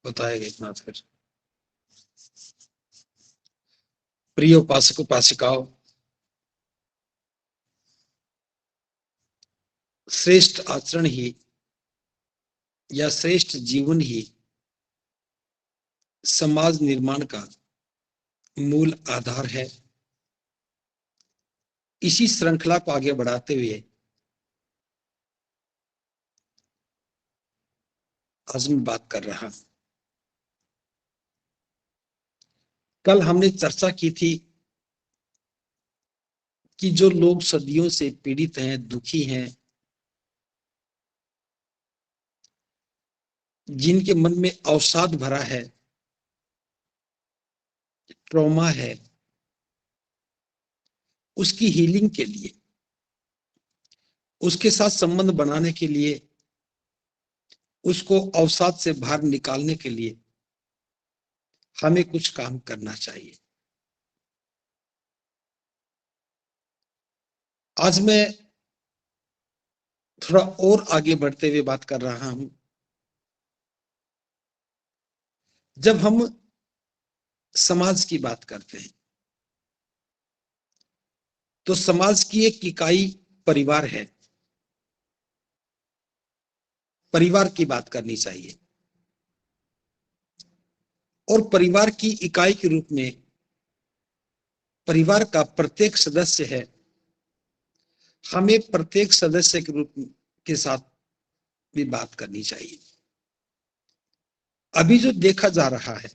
बताएगा इतना। फिर प्रिय उपासक उपासिकाओं, श्रेष्ठ आचरण ही या श्रेष्ठ जीवन ही समाज निर्माण का मूल आधार है। इसी श्रृंखला को आगे बढ़ाते हुए आज मैं बात कर रहा हूं। कल हमने चर्चा की थी कि जो लोग सदियों से पीड़ित हैं, दुखी हैं, जिनके मन में अवसाद भरा है, ट्रॉमा है, उसकी हीलिंग के लिए, उसके साथ संबंध बनाने के लिए, उसको अवसाद से बाहर निकालने के लिए हमें कुछ काम करना चाहिए। आज मैं थोड़ा और आगे बढ़ते हुए बात कर रहा हूं। जब हम समाज की बात करते हैं तो समाज की एक इकाई परिवार है। परिवार की बात करनी चाहिए और परिवार की इकाई के रूप में परिवार का प्रत्येक सदस्य है। हमें प्रत्येक सदस्य के रूप के साथ भी बात करनी चाहिए। अभी जो देखा जा रहा है,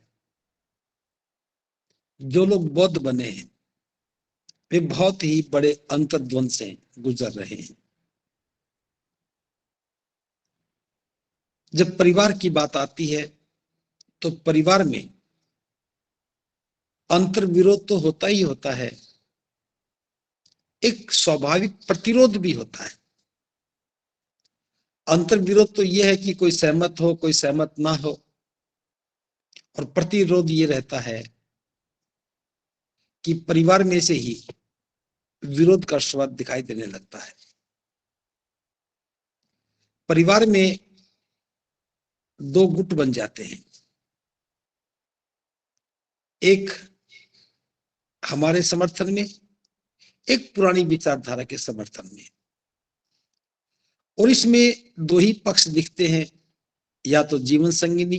जो लोग बौद्ध बने हैं वे बहुत ही बड़े अंतर्द्वंद से गुजर रहे हैं। जब परिवार की बात आती है तो परिवार में अंतर्विरोध तो होता ही होता है, एक स्वाभाविक प्रतिरोध भी होता है। अंतर्विरोध तो यह है कि कोई सहमत हो, कोई सहमत ना हो, और प्रतिरोध ये रहता है कि परिवार में से ही विरोध का स्वाद दिखाई देने लगता है। परिवार में दो गुट बन जाते हैं, एक हमारे समर्थन में, एक पुरानी विचारधारा के समर्थन में। और इसमें दो ही पक्ष दिखते हैं, या तो जीवन संगिनी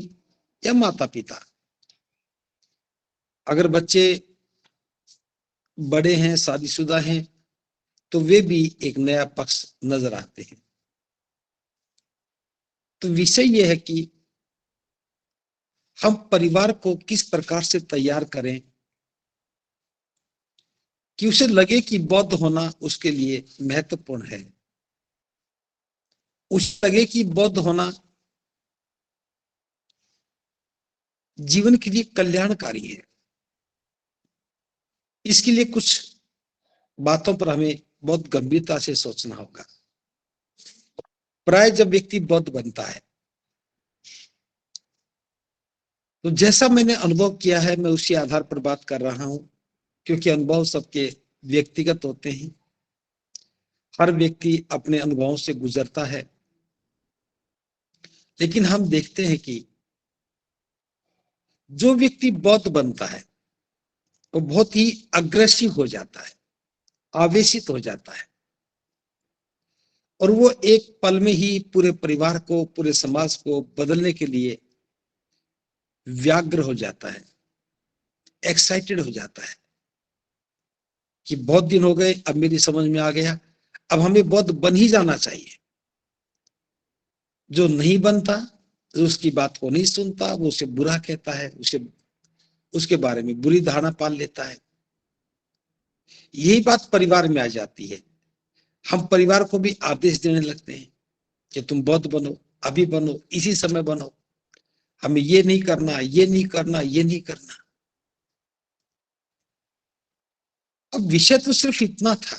या माता पिता। अगर बच्चे बड़े हैं, शादीशुदा हैं, तो वे भी एक नया पक्ष नजर आते हैं। तो विषय यह है कि हम परिवार को किस प्रकार से तैयार करें कि उसे लगे कि बौद्ध होना उसके लिए महत्वपूर्ण है, उसे लगे कि बौद्ध होना जीवन के लिए कल्याणकारी है। इसके लिए कुछ बातों पर हमें बहुत गंभीरता से सोचना होगा। प्राय जब व्यक्ति बौद्ध बनता है तो जैसा मैंने अनुभव किया है मैं उसी आधार पर बात कर रहा हूं, क्योंकि अनुभव सबके व्यक्तिगत होते हैं। हर व्यक्ति अपने अनुभवों से गुजरता है। लेकिन हम देखते हैं कि जो व्यक्ति बौद्ध बनता है वो बहुत ही अग्रेसिव हो जाता है, आवेशित हो जाता है, और वो एक पल में ही पूरे परिवार को, पूरे समाज को बदलने के लिए व्यग्र हो जाता है, एक्साइटेड हो जाता है कि बहुत दिन हो गए, अब मेरी समझ में आ गया, अब हमें बौद्ध बन ही जाना चाहिए। जो नहीं बनता, जो उसकी बात को नहीं सुनता, वो उसे बुरा कहता है, उसके बारे में बुरी धारणा पाल लेता है। यही बात परिवार में आ जाती है। हम परिवार को भी आदेश देने लगते हैं कि तुम बौद्ध बनो, अभी बनो, इसी समय बनो, हमें ये नहीं करना, ये नहीं करना, ये नहीं करना। अब विषय तो सिर्फ इतना था,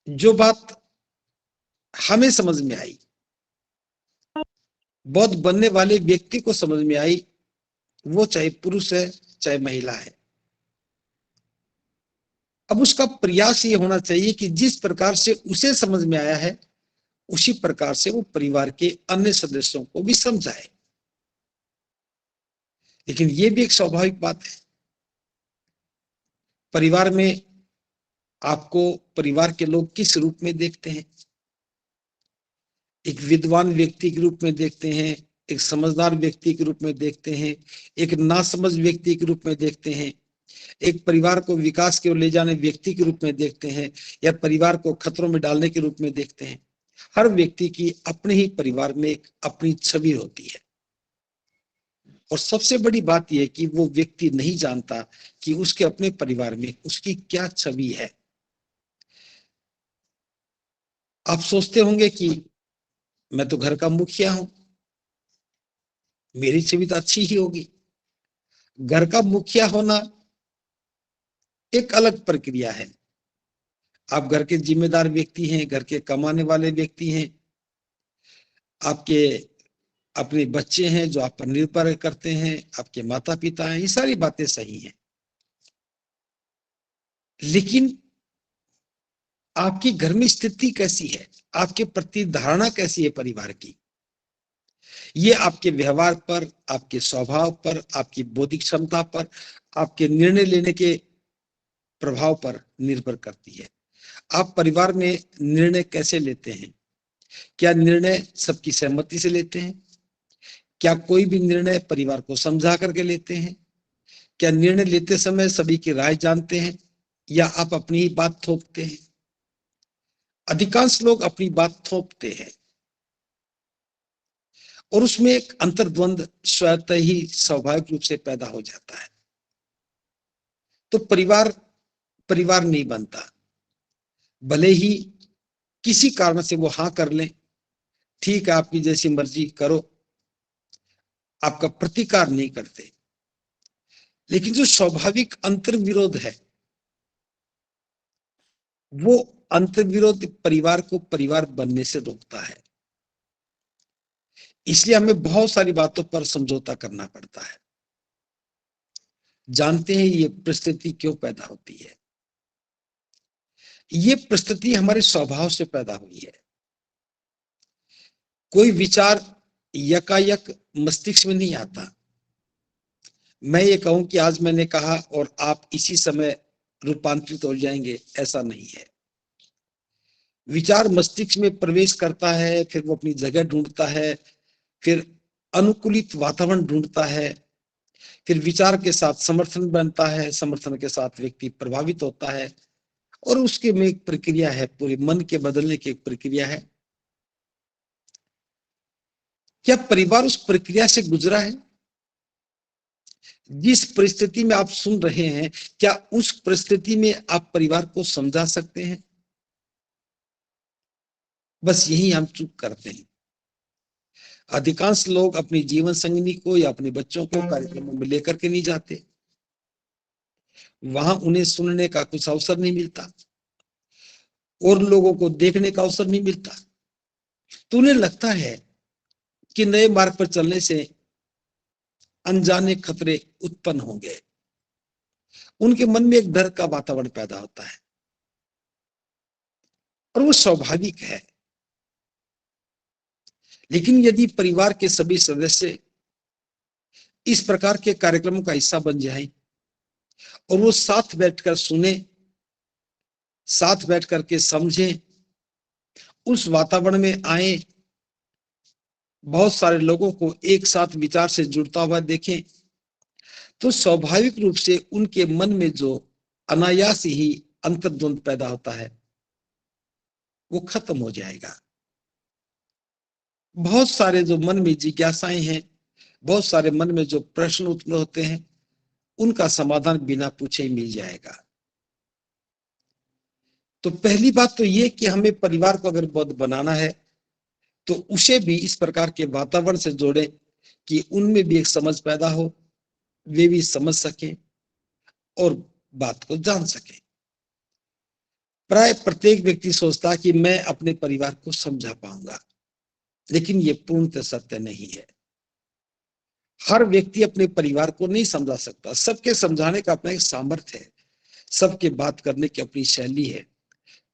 जो बात हमें समझ में आई, बौद्ध बनने वाले व्यक्ति को समझ में आई, वो चाहे पुरुष है चाहे महिला है। अब उसका प्रयास ये होना चाहिए कि जिस प्रकार से उसे समझ में आया है उसी प्रकार से वो परिवार के अन्य सदस्यों को भी समझाए। लेकिन ये भी एक स्वाभाविक बात है। परिवार में आपको परिवार के लोग किस रूप में देखते हैं? एक विद्वान व्यक्ति के रूप में देखते हैं, एक समझदार व्यक्ति के रूप में देखते हैं, एक नासमझ व्यक्ति के रूप में देखते हैं, एक परिवार को विकास की ओर ले जाने व्यक्ति के रूप में देखते हैं, या परिवार को खतरों में डालने के रूप में देखते हैं। हर व्यक्ति की अपने ही परिवार में एक अपनी छवि होती है, और सबसे बड़ी बात यह कि वो व्यक्ति नहीं जानता कि उसके अपने परिवार में उसकी क्या छवि है। आप सोचते होंगे कि मैं तो घर का मुखिया हूं, मेरी छवि तो अच्छी ही होगी। घर का मुखिया होना एक अलग प्रक्रिया है। आप घर के जिम्मेदार व्यक्ति हैं, घर के कमाने वाले व्यक्ति हैं, आपके अपने बच्चे हैं जो आप पर निर्भर करते हैं, आपके माता पिता हैं, ये सारी बातें सही हैं। लेकिन आपकी घर में स्थिति कैसी है, आपके प्रति धारणा कैसी है परिवार की, ये आपके व्यवहार पर, आपके स्वभाव पर, आपकी बौद्धिक क्षमता पर, आपके निर्णय लेने के प्रभाव पर निर्भर करती है। आप परिवार में निर्णय कैसे लेते हैं? क्या निर्णय सबकी सहमति से लेते हैं? क्या कोई भी निर्णय परिवार को समझा करके लेते हैं? क्या निर्णय लेते समय सभी की राय जानते हैं, या आप अपनी ही बात थोपते हैं? अधिकांश लोग अपनी बात थोपते हैं, और उसमें एक अंतर्द्वंद स्वतः ही स्वाभाविक रूप से पैदा हो जाता है। तो परिवार परिवार नहीं बनता। भले ही किसी कारण से वो हाँ कर लें, ठीक है, आपकी जैसी मर्जी करो, आपका प्रतिकार नहीं करते, लेकिन जो स्वाभाविक अंतर्विरोध है, वो अंतर्विरोध परिवार को परिवार बनने से रोकता है। इसलिए हमें बहुत सारी बातों पर समझौता करना पड़ता है। जानते हैं ये परिस्थिति क्यों पैदा होती है? ये परिस्थिति हमारे स्वभाव से पैदा हुई है। कोई विचार यकायक मस्तिष्क में नहीं आता। मैं ये कहूं कि आज मैंने कहा और आप इसी समय रूपांतरित हो जाएंगे, ऐसा नहीं है। विचार मस्तिष्क में प्रवेश करता है, फिर वो अपनी जगह ढूंढता है, फिर अनुकूलित वातावरण ढूंढता है, फिर विचार के साथ समर्थन बनता है, समर्थन के साथ व्यक्ति प्रभावित होता है, और उसके में एक प्रक्रिया है, पूरे मन के बदलने की एक प्रक्रिया है। क्या परिवार उस प्रक्रिया से गुजरा है? जिस परिस्थिति में आप सुन रहे हैं, क्या उस परिस्थिति में आप परिवार को समझा सकते हैं? बस यही हम चूक करते हैं। अधिकांश लोग अपनी जीवन संगिनी को या अपने बच्चों को कार्यक्रमों में लेकर के नहीं जाते। वहां उन्हें सुनने का कुछ अवसर नहीं मिलता, और लोगों को देखने का अवसर नहीं मिलता। तो उन्हें लगता है कि नए मार्ग पर चलने से अनजाने खतरे उत्पन्न होंगे। उनके मन में एक डर का वातावरण पैदा होता है, और वो स्वाभाविक है। लेकिन यदि परिवार के सभी सदस्य इस प्रकार के कार्यक्रमों का हिस्सा बन जाएं, और वो साथ बैठकर सुने, साथ बैठ करके समझें, उस वातावरण में आए, बहुत सारे लोगों को एक साथ विचार से जुड़ता हुआ देखें, तो स्वाभाविक रूप से उनके मन में जो अनायास ही अंतर्द्वंद पैदा होता है, वो खत्म हो जाएगा। बहुत सारे जो मन में जिज्ञासाएं हैं, बहुत सारे मन में जो प्रश्न उत्पन्न होते हैं, उनका समाधान बिना पूछे ही मिल जाएगा। तो पहली बात तो ये कि हमें परिवार को अगर बौद्ध बनाना है, तो उसे भी इस प्रकार के वातावरण से जोड़े कि उनमें भी एक समझ पैदा हो, वे भी समझ सकें और बात को जान सकें। प्राय प्रत्येक व्यक्ति सोचता कि मैं अपने परिवार को समझा पाऊंगा, लेकिन ये पूर्णतः सत्य नहीं है। हर व्यक्ति अपने परिवार को नहीं समझा सकता। सबके समझाने का अपना एक सामर्थ्य है, सबके बात करने की अपनी शैली है।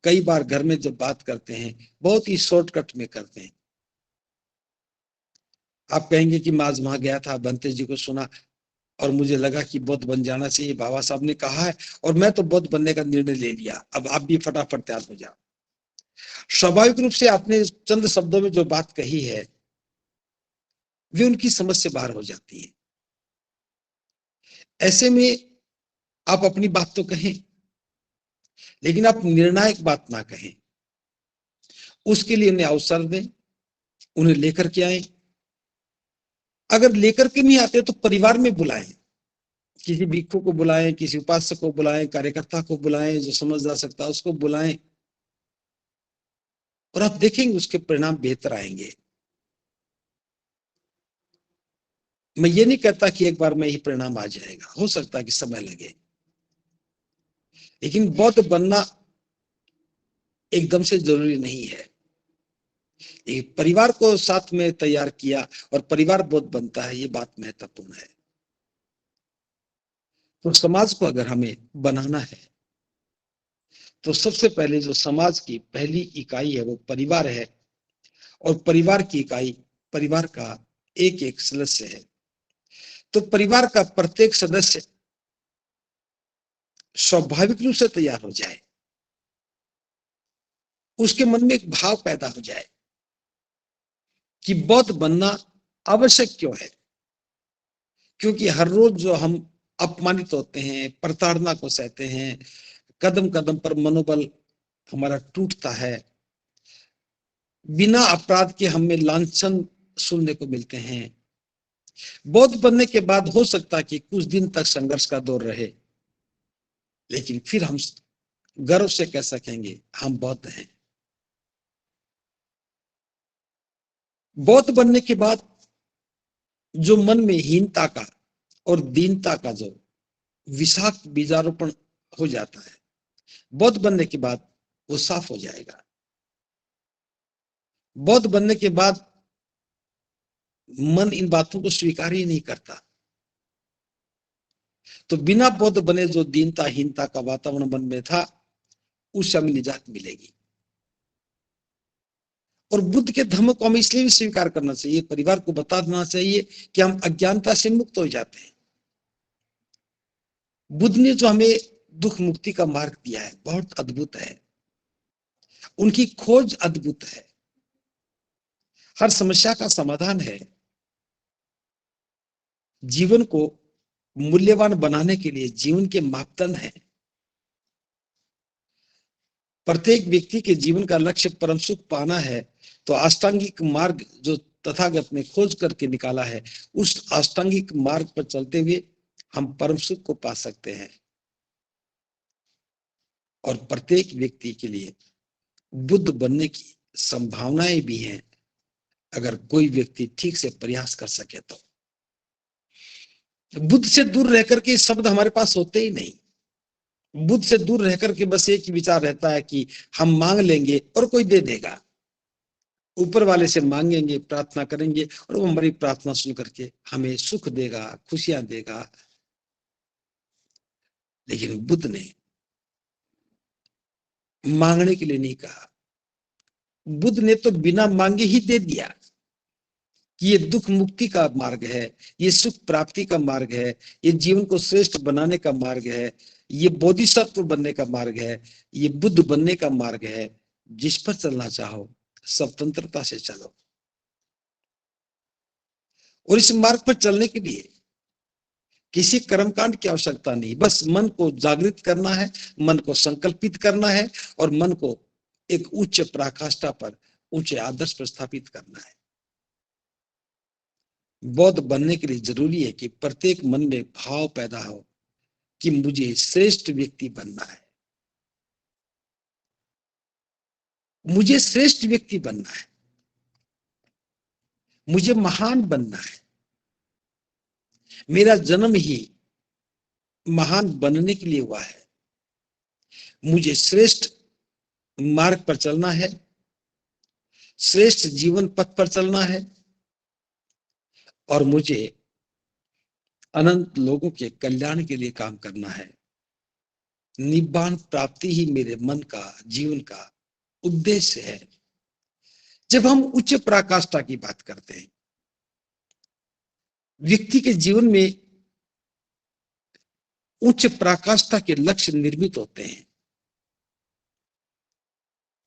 कई बार घर में जब बात करते हैं, बहुत ही शॉर्टकट में करते हैं। आप कहेंगे कि मैं आज वहां गया था, बंते जी को सुना, और मुझे लगा कि बौद्ध बन जाना चाहिए, बाबा साहब ने कहा है और मैं तो बौद्ध बनने का निर्णय ले लिया, अब आप भी फटाफट तैयार हो जाओ। स्वाभाविक रूप से आपने चंद शब्दों में जो बात कही है वे उनकी समझ से बाहर हो जाती है। ऐसे में आप अपनी बात तो कहें, लेकिन आप निर्णायक बात ना कहें। उसके लिए उन्हें अवसर दें, उन्हें लेकर के आए। अगर लेकर के नहीं आते तो परिवार में बुलाएं, किसी भिक्षु को बुलाएं, किसी उपासक को बुलाएं, कार्यकर्ता को बुलाएं, जो समझ जा सकता है उसको बुलाएं, और आप देखेंगे उसके परिणाम बेहतर आएंगे। मैं ये नहीं कहता कि एक बार में ही परिणाम आ जाएगा, हो सकता है कि समय लगे, लेकिन बौद्ध बनना एकदम से जरूरी नहीं है। एक परिवार को साथ में तैयार किया और परिवार बौद्ध बनता है, ये बात महत्वपूर्ण है। तो समाज को अगर हमें बनाना है तो सबसे पहले जो समाज की पहली इकाई है वो परिवार है, और परिवार की इकाई परिवार का एक एक सदस्य है। तो परिवार का प्रत्येक सदस्य स्वाभाविक रूप से तैयार हो जाए, उसके मन में एक भाव पैदा हो जाए कि बौद्ध बनना आवश्यक क्यों है। क्योंकि हर रोज जो हम अपमानित होते हैं, प्रताड़ना को सहते हैं, कदम कदम पर मनोबल हमारा टूटता है, बिना अपराध के हमें लांछन सुनने को मिलते हैं। बौद्ध बनने के बाद हो सकता है कि कुछ दिन तक संघर्ष का दौर रहे, लेकिन फिर हम गर्व से कह सकेंगे हम बौद्ध हैं। बौद्ध बनने के बाद जो मन में हीनता का और दीनता का जो विषाक्त बीजारोपण हो जाता है, बौद्ध बनने के बाद वो साफ हो जाएगा। बौद्ध बनने के बाद मन इन बातों को स्वीकार ही नहीं करता। तो बिना बौद्ध बने जो दीनता हीनता का वातावरण मन में था, उससे हमें निजात मिलेगी। और बुद्ध के धर्म को हमें इसलिए भी स्वीकार करना चाहिए, परिवार को बता देना चाहिए कि हम अज्ञानता से मुक्त हो जाते हैं। बुद्ध ने जो हमें दुख मुक्ति का मार्ग दिया है बहुत अद्भुत है, उनकी खोज अद्भुत है, हर समस्या का समाधान है। जीवन को मूल्यवान बनाने के लिए जीवन के मापदंड है। प्रत्येक व्यक्ति के जीवन का लक्ष्य परम सुख पाना है, तो अष्टांगिक मार्ग जो तथागत ने खोज करके निकाला है, उस अष्टांगिक मार्ग पर चलते हुए हम परम सुख को पा सकते हैं। और प्रत्येक व्यक्ति के लिए बुद्ध बनने की संभावनाएं भी हैं, अगर कोई व्यक्ति ठीक से प्रयास कर सके तो। बुद्ध से दूर रह करके शब्द हमारे पास होते ही नहीं। बुद्ध से दूर रह करके बस एक ही विचार रहता है कि हम मांग लेंगे और कोई दे देगा। ऊपर वाले से मांगेंगे, प्रार्थना करेंगे और वो हमारी प्रार्थना सुन करके हमें सुख देगा, खुशियां देगा। लेकिन बुद्ध ने मांगने के लिए नहीं कहा, बुद्ध ने तो बिना मांगे ही दे दिया कि ये दुख मुक्ति का मार्ग है, ये सुख प्राप्ति का मार्ग है, ये जीवन को श्रेष्ठ बनाने का मार्ग है, ये बोधिसत्व बनने का मार्ग है, ये बुद्ध बनने का मार्ग है। जिस पर चलना चाहो स्वतंत्रता से चलो। और इस मार्ग पर चलने के लिए किसी कर्मकांड की आवश्यकता नहीं, बस मन को जागृत करना है, मन को संकल्पित करना है और मन को एक उच्च पराकाष्ठा पर ऊंचे आदर्श पर स्थापित करना है। बौद्ध बनने के लिए जरूरी है कि प्रत्येक मन में भाव पैदा हो कि मुझे श्रेष्ठ व्यक्ति बनना है, मुझे श्रेष्ठ व्यक्ति बनना है, मुझे महान बनना है। मेरा जन्म ही महान बनने के लिए हुआ है। मुझे श्रेष्ठ मार्ग पर चलना है, श्रेष्ठ जीवन पथ पर चलना है और मुझे अनंत लोगों के कल्याण के लिए काम करना है। निब्बान प्राप्ति ही मेरे मन का, जीवन का उद्देश्य है। जब हम उच्च पराकाष्ठा की बात करते हैं, व्यक्ति के जीवन में उच्च पराकाष्ठा के लक्ष्य निर्मित होते हैं,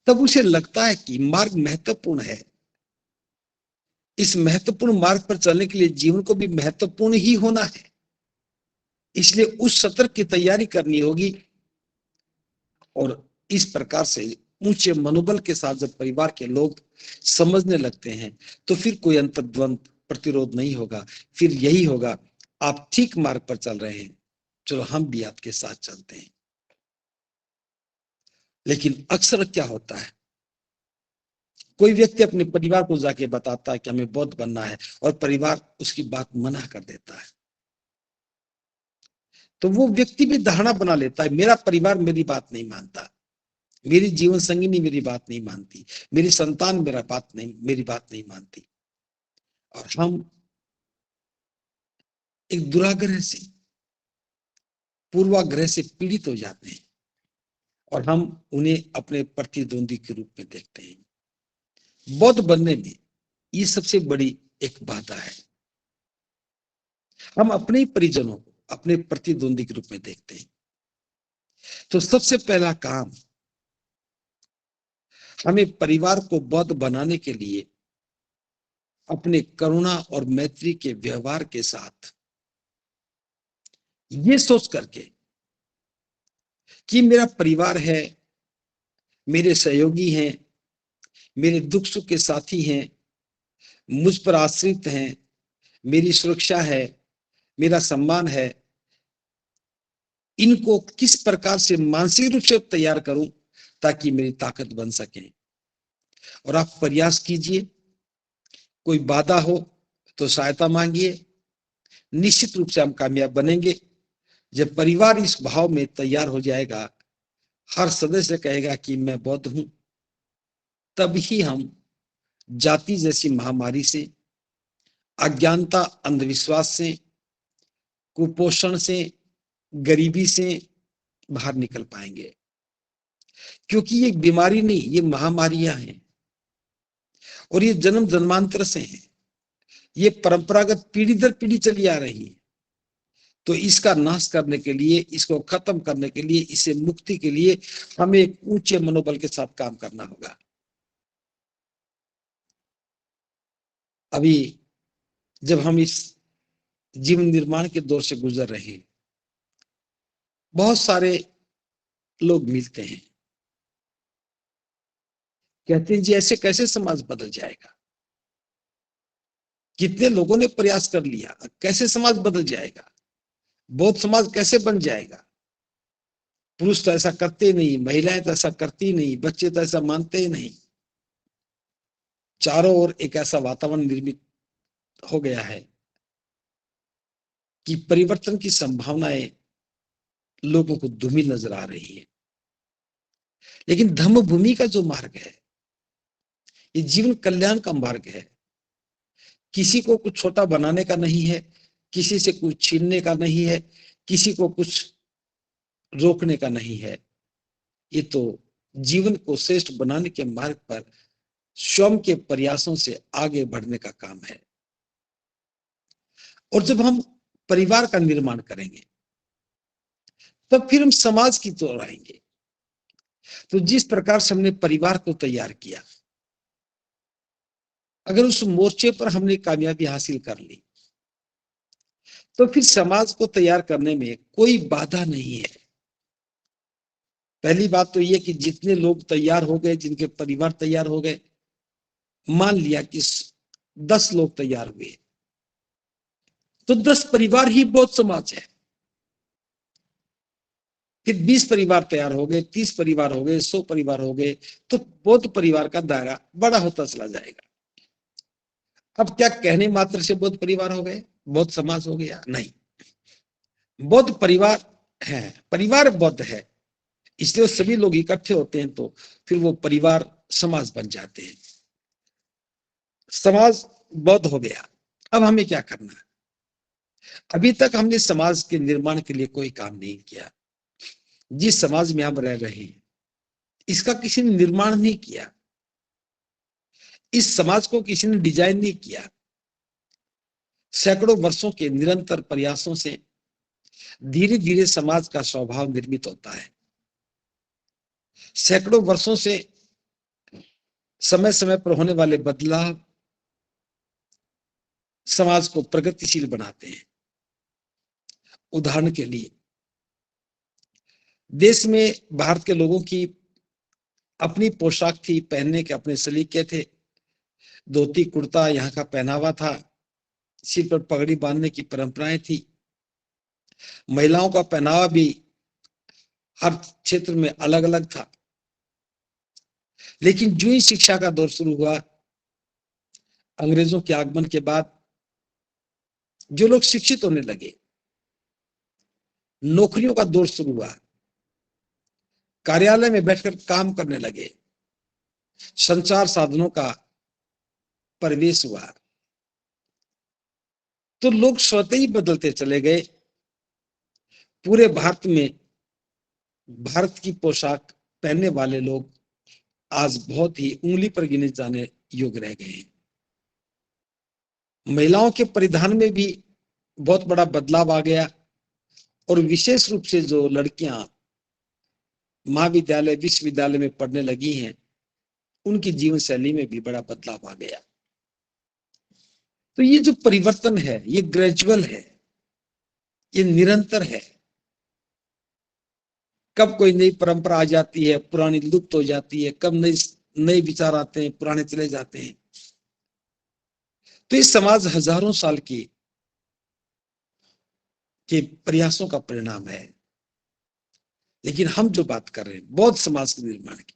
तब उसे लगता है कि मार्ग महत्वपूर्ण है। इस महत्वपूर्ण मार्ग पर चलने के लिए जीवन को भी महत्वपूर्ण ही होना है, इसलिए उस सत्र की तैयारी करनी होगी। और इस प्रकार से ऊंचे मनोबल के साथ जब परिवार के लोग समझने लगते हैं तो फिर कोई अंतर्द्वंद प्रतिरोध नहीं होगा, फिर यही होगा, आप ठीक मार्ग पर चल रहे हैं, चलो हम भी आपके साथ चलते हैं। लेकिन अक्सर क्या होता है, कोई व्यक्ति अपने परिवार को जाके बताता है कि हमें बौद्ध बनना है और परिवार उसकी बात मना कर देता है, तो वो व्यक्ति भी धारणा बना लेता है मेरा परिवार मेरी बात नहीं मानता, मेरी जीवन संगिनी मेरी बात नहीं मानती, मेरी संतान मेरी बात नहीं मानती। और हम एक दुराग्रह से, पूर्वाग्रह से पीड़ित हो जाते हैं और हम उन्हें अपने प्रतिद्वंदी के रूप में देखते हैं। बौद्ध बनने में ये सबसे बड़ी एक बाधा है, हम अपने परिजनों को अपने प्रतिद्वंदी के रूप में देखते हैं। तो सबसे पहला काम, हमें परिवार को बौद्ध बनाने के लिए अपने करुणा और मैत्री के व्यवहार के साथ ये सोच करके कि मेरा परिवार है, मेरे सहयोगी हैं, मेरे दुख सुख के साथी हैं, मुझ पर आश्रित हैं, मेरी सुरक्षा है, मेरा सम्मान है, इनको किस प्रकार से मानसिक रूप से तैयार करूं ताकि मेरी ताकत बन सके। और आप प्रयास कीजिए, कोई बाधा हो तो सहायता मांगिए, निश्चित रूप से हम कामयाब बनेंगे। जब परिवार इस भाव में तैयार हो जाएगा, हर सदस्य कहेगा कि मैं बौद्ध हूं, तभी हम जाति जैसी महामारी से, अज्ञानता अंधविश्वास से, कुपोषण से, गरीबी से बाहर निकल पाएंगे। क्योंकि ये बीमारी नहीं, ये महामारियां हैं और ये जन्म जन्मांतर से हैं, ये परंपरागत पीढ़ी दर पीढ़ी चली आ रही है। तो इसका नाश करने के लिए, इसको खत्म करने के लिए, इसे मुक्ति के लिए हमें एक ऊंचे मनोबल के साथ काम करना होगा। अभी जब हम इस जीवन निर्माण के दौर से गुजर रहे हैं, बहुत सारे लोग मिलते हैं, कहते हैं जी ऐसे कैसे समाज बदल जाएगा, कितने लोगों ने प्रयास कर लिया, कैसे समाज बदल जाएगा, बौद्ध समाज कैसे बन जाएगा, पुरुष तो ऐसा करते नहीं, महिलाएं तो ऐसा करती नहीं, बच्चे तो ऐसा मानते ही नहीं। चारों ओर एक ऐसा वातावरण निर्मित हो गया है कि परिवर्तन की संभावनाएं लोगों को धूमिल नजर आ रही है। लेकिन धम्म भूमि का जो मार्ग है, ये जीवन कल्याण का मार्ग है, किसी को कुछ छोटा बनाने का नहीं है, किसी से कुछ छीनने का नहीं है, किसी को कुछ रोकने का नहीं है। ये तो जीवन को श्रेष्ठ बनाने के मार्ग पर स्वयं के प्रयासों से आगे बढ़ने का काम है। और जब हम परिवार का निर्माण करेंगे तब फिर हम समाज की ओर आएंगे। तो जिस प्रकार से हमने परिवार को तैयार किया, अगर उस मोर्चे पर हमने कामयाबी हासिल कर ली तो फिर समाज को तैयार करने में कोई बाधा नहीं है। पहली बात तो यह कि जितने लोग तैयार हो गए, जिनके परिवार तैयार हो गए, मान लिया कि 10 लोग तैयार हुए तो 10 परिवार ही बौद्ध समाज है। फिर 20 परिवार तैयार हो गए, 30 परिवार हो गए, 100 परिवार हो गए, तो बौद्ध परिवार का दायरा बड़ा होता चला जाएगा। अब क्या कहने मात्र से बौद्ध परिवार हो गए, बौद्ध समाज हो गया? नहीं, बौद्ध परिवार है, परिवार बौद्ध है, इसलिए सभी लोग इकट्ठे होते हैं तो फिर वो परिवार समाज बन जाते हैं। समाज बौद्ध हो गया, अब हमें क्या करना है? अभी तक हमने समाज के निर्माण के लिए कोई काम नहीं किया। जिस समाज में हम रह रहे हैं इसका किसी ने निर्माण नहीं किया, इस समाज को किसी ने डिजाइन नहीं किया। सैकड़ों वर्षों के निरंतर प्रयासों से धीरे धीरे समाज का स्वभाव निर्मित होता है। सैकड़ों वर्षों से समय समय पर होने वाले बदलाव समाज को प्रगतिशील बनाते हैं। उदाहरण के लिए देश में भारत के लोगों की अपनी पोशाक थी, पहनने के अपने सलीके थे। धोती कुर्ता यहाँ का पहनावा था, सिर पर पगड़ी बांधने की परंपराएं थी। महिलाओं का पहनावा भी हर क्षेत्र में अलग अलग था। लेकिन जो ही शिक्षा का दौर शुरू हुआ, अंग्रेजों के आगमन के बाद जो लोग शिक्षित होने लगे, नौकरियों का दौर शुरू हुआ, कार्यालय में बैठकर काम करने लगे, संचार साधनों का प्रवेश हुआ, तो लोग स्वतः ही बदलते चले गए। पूरे भारत में भारत की पोशाक पहनने वाले लोग आज बहुत ही उंगली पर गिने जाने योग्य रह गए हैं। महिलाओं के परिधान में भी बहुत बड़ा बदलाव आ गया और विशेष रूप से जो लड़कियां महाविद्यालय विश्वविद्यालय में पढ़ने लगी हैं, उनकी जीवन शैली में भी बड़ा बदलाव आ गया। तो ये जो परिवर्तन है, ये ग्रेजुअल है, ये निरंतर है। कब कोई नई परंपरा आ जाती है, पुरानी लुप्त हो जाती है, कब नए नए विचार आते हैं, पुराने चले जाते हैं। तो ये समाज हजारों साल के प्रयासों का परिणाम है। लेकिन हम जो बात कर रहे हैं बौद्ध समाज के निर्माण की,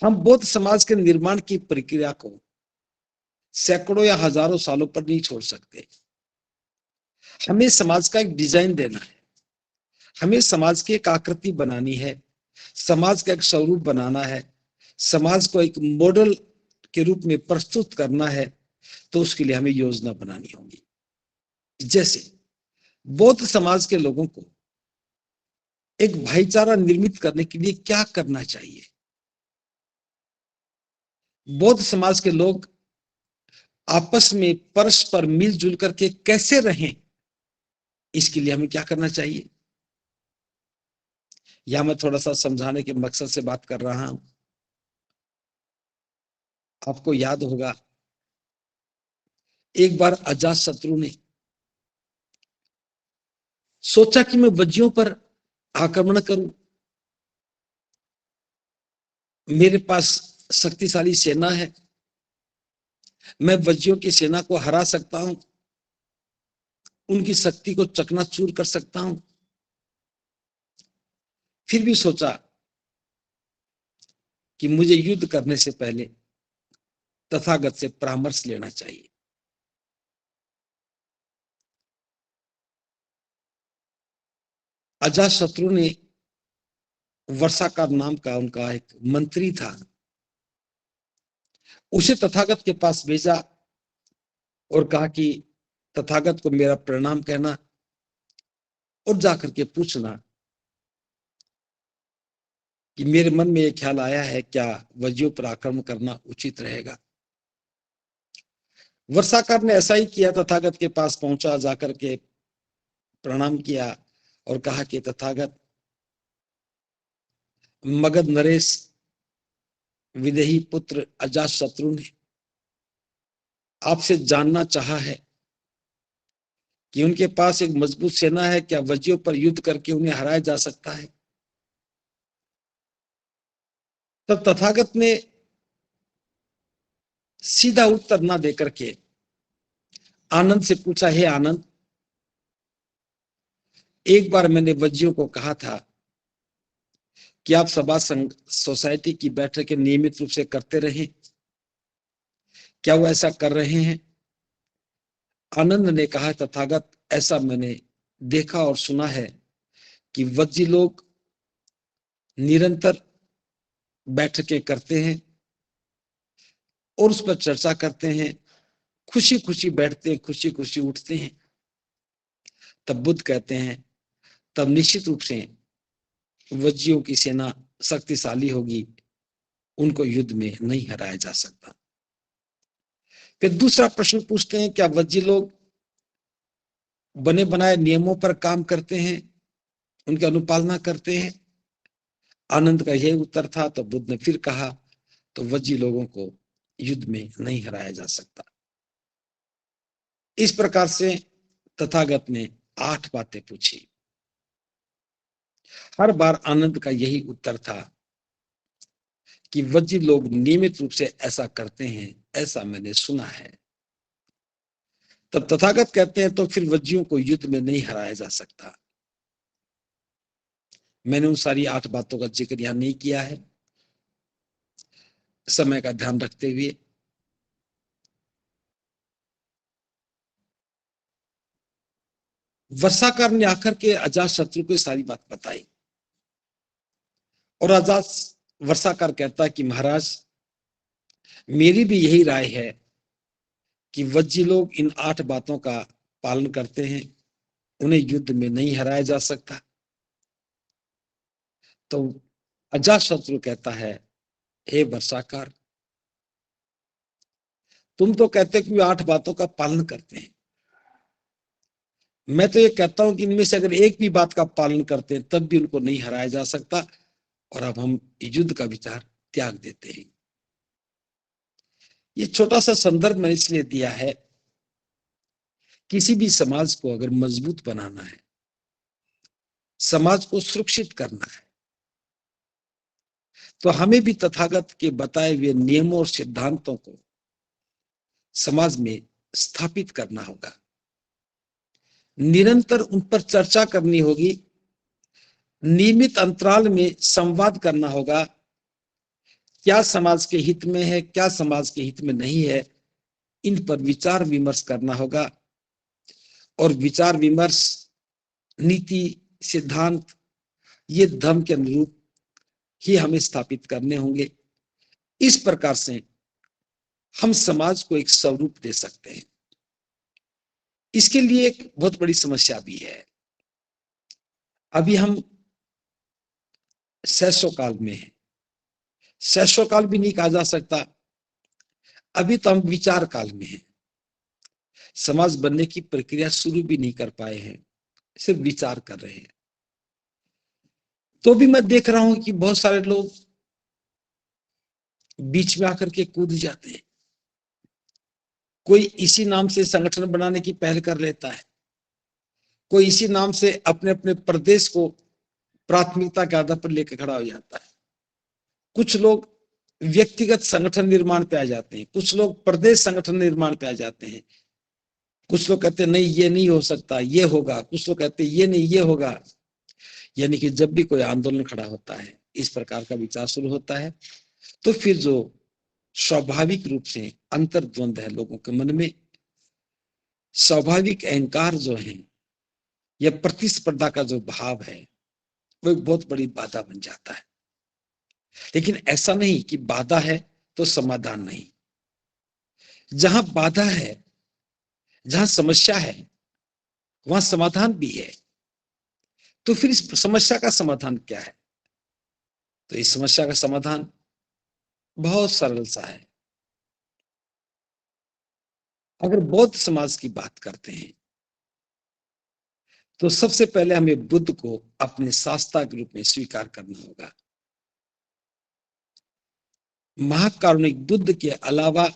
हम बौद्ध समाज के निर्माण की प्रक्रिया को सैकड़ों या हजारों सालों पर नहीं छोड़ सकते। हमें समाज का एक डिजाइन देना है, हमें समाज की एक आकृति बनानी है, समाज का एक स्वरूप बनाना है, समाज को एक मॉडल के रूप में प्रस्तुत करना है। तो उसके लिए हमें योजना बनानी होगी। जैसे बौद्ध समाज के लोगों को एक भाईचारा निर्मित करने के लिए क्या करना चाहिए, बौद्ध समाज के लोग आपस में परस्पर मिलजुल करके कैसे रहें, इसके लिए हमें क्या करना चाहिए। यह मैं थोड़ा सा समझाने के मकसद से बात कर रहा हूं। आपको याद होगा एक बार अजातशत्रु ने सोचा कि मैं वज्जियों पर आक्रमण करूं, मेरे पास शक्तिशाली सेना है, मैं वज्जियों की सेना को हरा सकता हूं, उनकी शक्ति को चकनाचूर कर सकता हूं। फिर भी सोचा कि मुझे युद्ध करने से पहले तथागत से परामर्श लेना चाहिए। अजातशत्रु ने वर्षाकार नाम का उनका एक मंत्री था, उसे तथागत के पास भेजा और कहा कि तथागत को मेरा प्रणाम कहना और जाकर के पूछना कि मेरे मन में यह ख्याल आया है, क्या वज्जियों पर आक्रमण करना उचित रहेगा। वर्षाकार ने ऐसा ही किया, तथागत के पास पहुंचा, जाकर के प्रणाम किया और कहा कि तथागत, मगध नरेश विदेही पुत्र अजातशत्रु ने आपसे जानना चाहा है कि उनके पास एक मजबूत सेना है, क्या वज्जियों पर युद्ध करके उन्हें हराया जा सकता है। तब तथागत ने सीधा उत्तर ना देकर के आनंद से पूछा, हे आनंद, एक बार मैंने वज्जियों को कहा था कि आप सभा संघ सोसाइटी की बैठकें नियमित रूप से करते रहें, क्या वो ऐसा कर रहे हैं। आनंद ने कहा, तथागत, ऐसा मैंने देखा और सुना है कि वज्जी लोग निरंतर बैठकें करते हैं और उस पर चर्चा करते हैं, खुशी खुशी बैठते हैं, खुशी खुशी उठते हैं। तब बुद्ध कहते हैं, तब निश्चित रूप से वज्जियों की सेना शक्तिशाली होगी, उनको युद्ध में नहीं हराया जा सकता। फिर दूसरा प्रश्न पूछते हैं, क्या वज्जी लोग बने बनाए नियमों पर काम करते हैं, उनकी अनुपालना करते हैं। आनंद का यही उत्तर था। तो बुद्ध ने फिर कहा, तो वज्जी लोगों को युद्ध में नहीं हराया जा सकता। इस प्रकार से तथागत ने 8 बातें पूछी। हर बार आनंद का यही उत्तर था कि वज्जी लोग नियमित रूप से ऐसा करते हैं, ऐसा मैंने सुना है। तब तथागत कहते हैं, तो फिर वज्जियों को युद्ध में नहीं हराया जा सकता। मैंने उन सारी 8 बातों का जिक्र यहां नहीं किया है, समय का ध्यान रखते हुए। वर्षाकार ने आकर के अजात शत्रु को सारी बात बताई, और अजात वर्षाकार कहता है कि महाराज, मेरी भी यही राय है कि वज्जी लोग इन 8 बातों का पालन करते हैं, उन्हें युद्ध में नहीं हराया जा सकता। तो अजात शत्रु कहता है, हे वर्षाकार, तुम तो कहते कि वे 8 बातों का पालन करते हैं, मैं तो ये कहता हूं कि इनमें से अगर एक भी बात का पालन करते हैं तब भी उनको नहीं हराया जा सकता, और अब हम युद्ध का विचार त्याग देते हैं। ये छोटा सा संदर्भ मैंने इसलिए दिया है, किसी भी समाज को अगर मजबूत बनाना है, समाज को सुरक्षित करना है, तो हमें भी तथागत के बताए हुए नियमों और सिद्धांतों को समाज में स्थापित करना होगा। निरंतर उन पर चर्चा करनी होगी, नियमित अंतराल में संवाद करना होगा। क्या समाज के हित में है, क्या समाज के हित में नहीं है, इन पर विचार विमर्श करना होगा। और विचार विमर्श, नीति, सिद्धांत, ये धर्म के अनुरूप ही हमें स्थापित करने होंगे। इस प्रकार से हम समाज को एक स्वरूप दे सकते हैं। इसके लिए एक बहुत बड़ी समस्या भी है। अभी हम शैशव काल में है, शैशव काल भी नहीं कहा जा सकता, अभी तो हम विचार काल में हैं। समाज बनने की प्रक्रिया शुरू भी नहीं कर पाए हैं, सिर्फ विचार कर रहे हैं। तो भी मैं देख रहा हूं कि बहुत सारे लोग बीच में आकर के कूद जाते हैं। कोई इसी नाम से संगठन बनाने की पहल कर लेता है, कोई इसी नाम से अपने अपने प्रदेश को प्राथमिकता के आधार पर लेकर खड़ा हो जाता है। कुछ लोग व्यक्तिगत संगठन निर्माण पे आ जाते हैं, कुछ लोग प्रदेश संगठन निर्माण पे आ जाते हैं। कुछ लोग कहते हैं नहीं ये नहीं हो सकता, ये होगा। कुछ लोग कहते हैं ये नहीं ये होगा। यानी कि जब भी कोई आंदोलन खड़ा होता है, इस प्रकार का विचार शुरू होता है, तो फिर जो स्वाभाविक रूप से अंतर्द्वंद है लोगों के मन में, स्वाभाविक अहंकार जो है या प्रतिस्पर्धा का जो भाव है, वो एक बहुत बड़ी बाधा बन जाता है। लेकिन ऐसा नहीं कि बाधा है तो समाधान नहीं। जहां बाधा है, जहां समस्या है, वहां समाधान भी है। तो फिर इस समस्या का समाधान क्या है? तो इस समस्या का समाधान बहुत सरल सा है। अगर बौद्ध समाज की बात करते हैं, तो सबसे पहले हमें बुद्ध को अपने शास्त्रा के रूप में स्वीकार करना होगा। महाकारुणिक बुद्ध के अलावा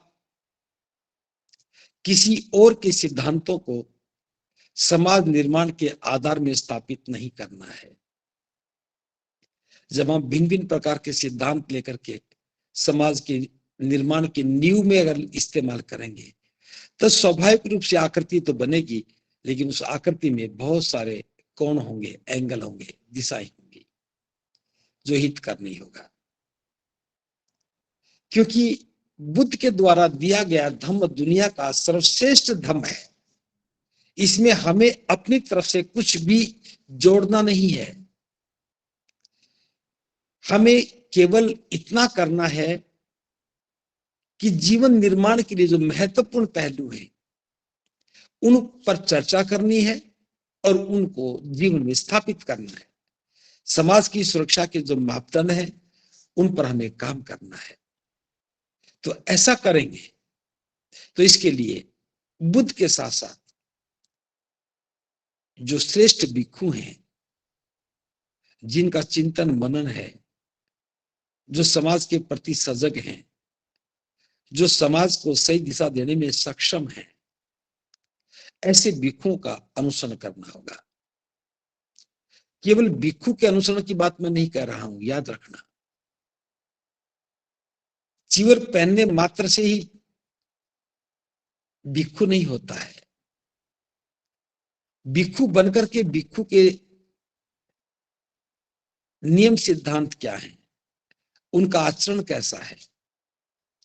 किसी और के सिद्धांतों को समाज निर्माण के आधार में स्थापित नहीं करना है। जब हम भिन्न भिन्न प्रकार के सिद्धांत लेकर के समाज के निर्माण की नींव में अगर इस्तेमाल करेंगे, तो स्वाभाविक रूप से आकृति तो बनेगी, लेकिन उस आकृति में बहुत सारे कोण होंगे, एंगल होंगे, दिशाएं होंगी, जो हितकर नहीं होगा। क्योंकि बुद्ध के द्वारा दिया गया धम्म दुनिया का सर्वश्रेष्ठ धम्म है। इसमें हमें अपनी तरफ से कुछ भी जोड़ना नहीं है। हमें केवल इतना करना है कि जीवन निर्माण के लिए जो महत्वपूर्ण पहलू है, उन पर चर्चा करनी है और उनको जीवन में स्थापित करना है। समाज की सुरक्षा के जो मापदंड है, उन पर हमें काम करना है। तो ऐसा करेंगे तो इसके लिए बुद्ध के साथ साथ जो श्रेष्ठ भिक्षु हैं, जिनका चिंतन मनन है, जो समाज के प्रति सजग हैं, जो समाज को सही दिशा देने में सक्षम है, ऐसे भिक्षुओं का अनुसरण करना होगा। केवल भिक्षु के अनुसरण की बात मैं नहीं कह रहा हूं, याद रखना। चीवर पहनने मात्र से ही भिक्षु नहीं होता है। भिक्षु बनकर के भिक्षु के नियम सिद्धांत क्या है, उनका आचरण कैसा है,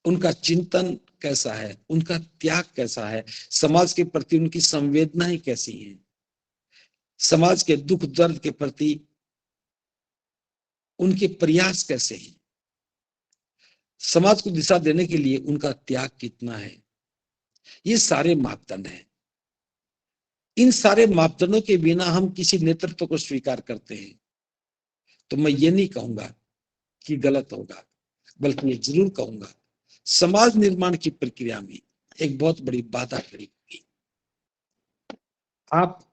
उनका चिंतन कैसा है, उनका त्याग कैसा है, समाज के प्रति उनकी संवेदनाएं कैसी हैं, समाज के दुख दर्द के प्रति उनके प्रयास कैसे हैं, समाज को दिशा देने के लिए उनका त्याग कितना है, ये सारे मापदंड हैं। इन सारे मापदंडों के बिना हम किसी नेतृत्व को स्वीकार करते हैं तो मैं ये नहीं कहूंगा कि गलत होगा, बल्कि ये जरूर कहूंगा समाज निर्माण की प्रक्रिया में एक बहुत बड़ी बाधा खड़ी होगी। आप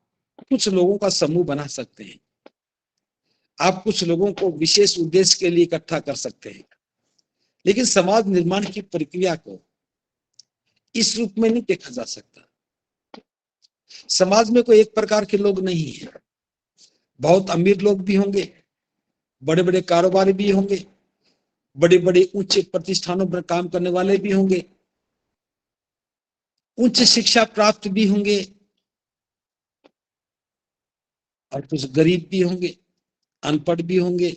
कुछ लोगों का समूह बना सकते हैं, आप कुछ लोगों को विशेष उद्देश्य के लिए इकट्ठा कर सकते हैं, लेकिन समाज निर्माण की प्रक्रिया को इस रूप में नहीं देखा जा सकता। समाज में कोई एक प्रकार के लोग नहीं है। बहुत अमीर लोग भी होंगे, बड़े बड़े कारोबारी भी होंगे, बड़े बड़े ऊंचे प्रतिष्ठानों पर काम करने वाले भी होंगे, उच्च शिक्षा प्राप्त भी होंगे, और कुछ गरीब भी होंगे, अनपढ़ भी होंगे,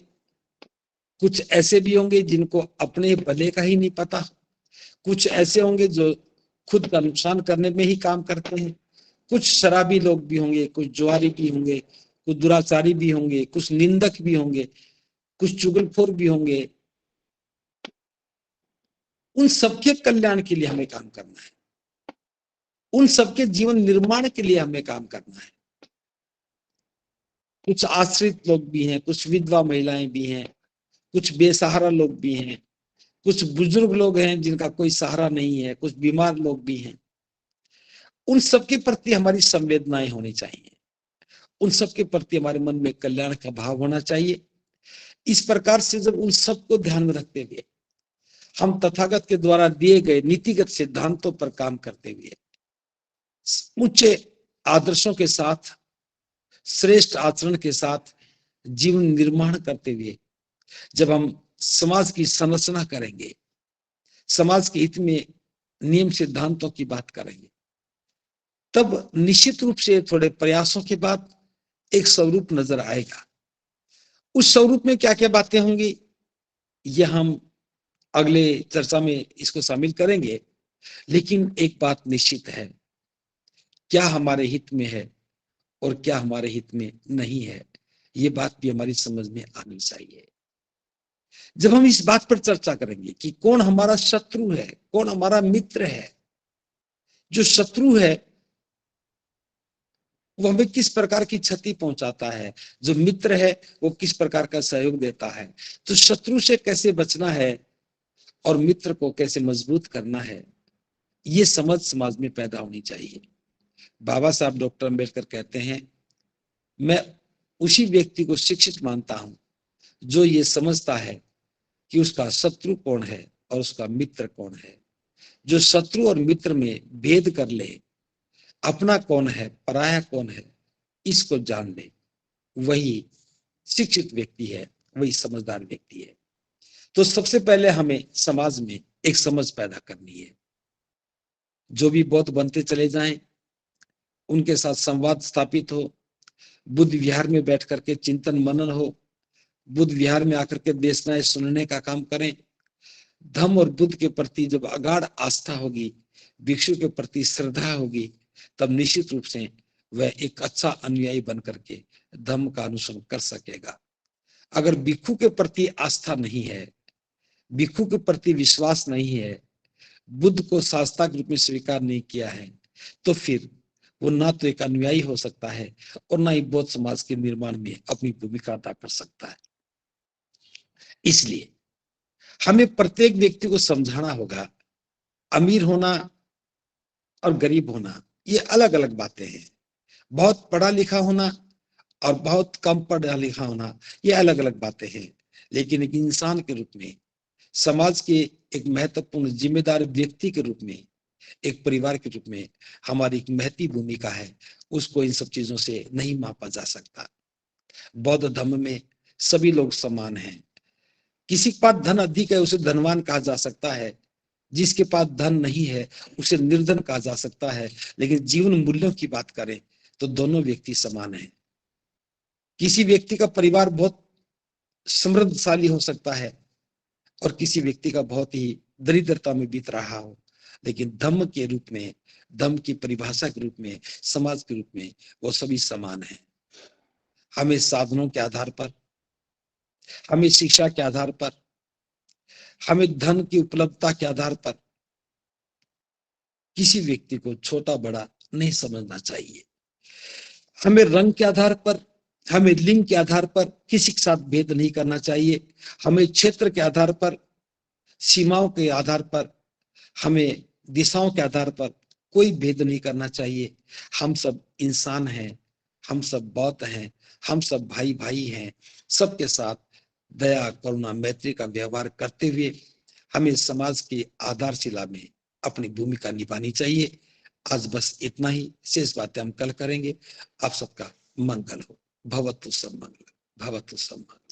कुछ ऐसे भी होंगे जिनको अपने भले का ही नहीं पता, कुछ ऐसे होंगे जो खुद का नुकसान करने में ही काम करते हैं, कुछ शराबी लोग भी होंगे, कुछ जुआरी भी होंगे, कुछ दुराचारी भी होंगे, कुछ निंदक भी होंगे, कुछ चुगलखोर भी होंगे। उन सबके कल्याण के लिए हमें काम करना है, उन सबके जीवन निर्माण के लिए हमें काम करना है। कुछ आश्रित लोग भी हैं, कुछ विधवा महिलाएं भी हैं, कुछ बेसहारा लोग भी हैं, कुछ बुजुर्ग लोग हैं जिनका कोई सहारा नहीं है, कुछ बीमार लोग भी हैं। उन सबके प्रति हमारी संवेदनाएं होनी चाहिए, उन सबके प्रति हमारे मन में कल्याण का भाव होना चाहिए। इस प्रकार से जब उन सबको ध्यान में रखते हुए हम तथागत के द्वारा दिए गए नीतिगत सिद्धांतों पर काम करते हुए ऊंचे आदर्शों के साथ, श्रेष्ठ आचरण के साथ जीवन निर्माण करते हुए जब हम समाज की संरचना करेंगे, समाज के हित में नियम सिद्धांतों की बात करेंगे, तब निश्चित रूप से थोड़े प्रयासों के बाद एक स्वरूप नजर आएगा। उस स्वरूप में क्या क्या बातें होंगी यह हम अगले चर्चा में इसको शामिल करेंगे, लेकिन एक बात निश्चित है, क्या हमारे हित में है और क्या हमारे हित में नहीं है, ये बात भी हमारी समझ में आनी चाहिए। जब हम इस बात पर चर्चा करेंगे कि कौन हमारा शत्रु है, कौन हमारा मित्र है, जो शत्रु है वो हमें किस प्रकार की क्षति पहुंचाता है, जो मित्र है वो किस प्रकार का सहयोग देता है, तो शत्रु से कैसे बचना है और मित्र को कैसे मजबूत करना है, ये समझ समाज में पैदा होनी चाहिए। बाबा साहब डॉक्टर अम्बेडकर कहते हैं, मैं उसी व्यक्ति को शिक्षित मानता हूं जो ये समझता है कि उसका शत्रु कौन है और उसका मित्र कौन है। जो शत्रु और मित्र में भेद कर ले, अपना कौन है पराया कौन है इसको जान ले, वही शिक्षित व्यक्ति है, वही समझदार व्यक्ति है। तो सबसे पहले हमें समाज में एक समझ पैदा करनी है। जो भी बौद्ध बनते चले जाएं, उनके साथ संवाद स्थापित हो, बुद्ध विहार में बैठ करके चिंतन मनन हो, बुद्ध विहार में आकर के देशनाएं सुनने का काम करें। धम्म और बुद्ध के प्रति जब अगाध आस्था होगी, भिक्षु के प्रति श्रद्धा होगी, तब निश्चित रूप से वह एक अच्छा अनुयायी बन करके धम्म का अनुसरण कर सकेगा। अगर भिक्षु के प्रति आस्था नहीं है, भिक्षु के प्रति विश्वास नहीं है, बुद्ध को शास्त्रा के रूप में स्वीकार नहीं किया है, तो फिर वो ना तो एक अनुयायी हो सकता है और ना ही बौद्ध समाज के निर्माण में अपनी भूमिका अदा कर सकता है। इसलिए हमें प्रत्येक व्यक्ति को समझाना होगा, अमीर होना और गरीब होना ये अलग अलग बातें हैं, बहुत पढ़ा लिखा होना और बहुत कम पढ़ा लिखा होना, ये अलग अलग बातें हैं। लेकिन एक इंसान के रूप में, समाज के एक महत्वपूर्ण जिम्मेदार व्यक्ति के रूप में, एक परिवार के रूप में हमारी एक महती भूमिका है, उसको इन सब चीजों से नहीं मापा जा सकता। बौद्ध धर्म में सभी लोग समान हैं। किसी के पास धन अधिक है उसे धनवान कहा जा सकता है, जिसके पास धन नहीं है उसे निर्धन कहा जा सकता है। लेकिन जीवन मूल्यों की बात करें तो दोनों व्यक्ति समान हैं। किसी व्यक्ति का परिवार बहुत समृद्धशाली हो सकता है और किसी व्यक्ति का बहुत ही दरिद्रता में बीत रहा हो, लेकिन धर्म के रूप में, धर्म की परिभाषा के रूप में, समाज के रूप में वो सभी समान हैं। हमें साधनों के आधार पर, हमें शिक्षा के आधार पर, हमें धन की उपलब्धता के आधार पर किसी व्यक्ति को छोटा बड़ा नहीं समझना चाहिए। हमें रंग के आधार पर, हमें लिंग के आधार पर किसी के साथ भेद नहीं करना चाहिए। हमें क्षेत्र के आधार पर, सीमाओं के आधार पर, हमें दिशाओं के आधार पर कोई भेद नहीं करना चाहिए। हम सब इंसान हैं, हम सब बौद्ध हैं, हम सब भाई भाई हैं। सबके साथ दया करुणा मैत्री का व्यवहार करते हुए हमें समाज की आधारशिला में अपनी भूमिका निभानी चाहिए। आज बस इतना ही, शेष बातें हम कल करेंगे। आप सबका मंगल हो। भवतु सब मंगल, भवतु सब मंगल।